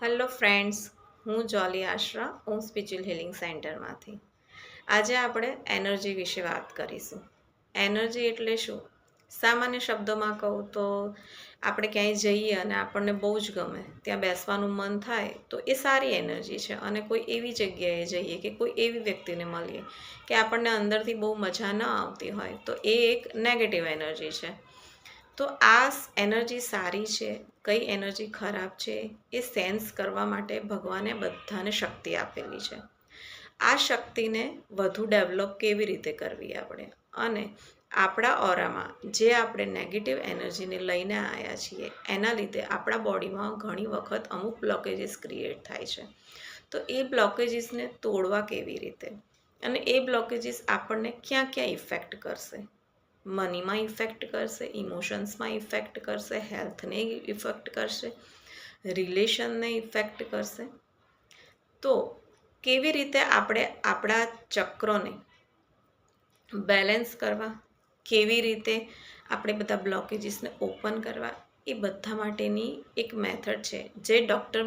Hello friends, હું જોલી આશરા હું spiritual healing સેન્ટરમાંથી. આજે આપણે એનર્જી વિશે વાત કરીશું. એનર્જી એટલે શું? સામાન્ય શબ્દોમાં કહું તો આપણે ક્યાંય જઈએ અને આપણને બહુ જ ગમે, ત્યાં બેસવાનું મન થાય તો એ સારી એનર્જી છે. અને કોઈ એવી જગ્યાએ જઈએ કે કોઈ એવી વ્યક્તિને મળીએ કે આપણને અંદરથી બહુ મજા ન આવતી હોય તો એ એક નેગેટિવ એનર્જી છે. તો આ એનર્જી સારી છે, કઈ એનર્જી ખરાબ છે, એ સેન્સ કરવા માટે ભગવાને બધાને શક્તિ આપેલી છે. આ શક્તિને વધુ ડેવલપ કેવી રીતે કરવી આપણે, અને આપણા ઓરામાં જે આપણે નેગેટિવ એનર્જીને લઈને આવ્યા છીએ એના લીધે આપણા બોડીમાં ઘણી વખત અમુક બ્લોકેજીસ ક્રિએટ થાય છે. તો એ બ્લોકેજીસને તોડવા કેવી રીતે, અને એ બ્લોકેજીસ આપણને ક્યાં ક્યાં ઇફેક્ટ કરશે? મનીમાં ઇફેક્ટ કરશે, ઇમોશન્સમાં ઇફેક્ટ કરશે, હેલ્થને ઇફેક્ટ કરશે, રિલેશનને ઇફેક્ટ કરશે. તો કેવી રીતે આપણે આપણા ચક્રોને બેલેન્સ કરવા, કેવી રીતે આપણે બધા બ્લોકેજીસને ઓપન કરવા, એ બધા માટેની એક મેથડ છે જે ડૉક્ટર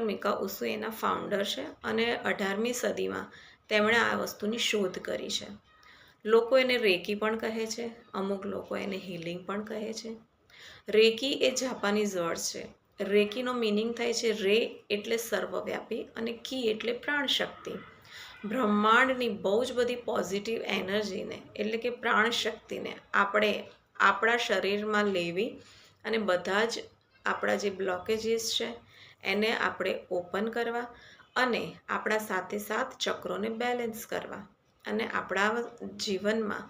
મિકા ઉસુ એના ફાઉન્ડર છે, અને 18મી સદીમાં તેમણે આ વસ્તુની શોધ કરી છે. લોકો એને રેકી પણ કહે છે, અમુક લોકો એને હિલિંગ પણ કહે છે. રેકી એ જાપાનીઝ વર્ડ છે. રેકીનો મિનિંગ થાય છે રે એટલે સર્વવ્યાપી અને કી એટલે પ્રાણશક્તિ. બ્રહ્માંડની બહુ જ બધી પોઝિટિવ એનર્જીને એટલે કે પ્રાણશક્તિને આપણે આપણા શરીરમાં લેવી અને બધા જ આપણા જે બ્લોકેજીસ છે એને આપણે ઓપન કરવા, અને આપણા સાથે સાથ ચક્રોને બેલેન્સ કરવા, અને આપણા જીવનમાં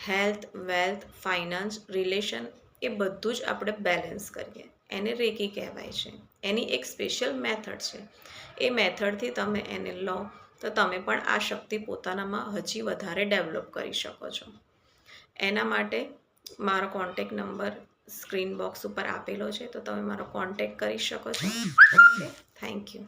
હેલ્થ, વેલ્થ, ફાઇનાન્સ, રિલેશન એ બધું જ આપણે બેલેન્સ કરીએ. એને રેકી કહેવાય છે. એની એક સ્પેશિયલ મેથડ છે. એ મેથડથી તમે એને લો તો તમે પણ આ શક્તિ પોતાનામાં હજી વધારે ડેવલપ કરી શકો છો. એના માટે મારો કોન્ટેક નંબર સ્ક્રીન બોક્સ ઉપર આપેલો છે, તો તમે મારો કોન્ટેક કરી શકો છો. Okay, thank you.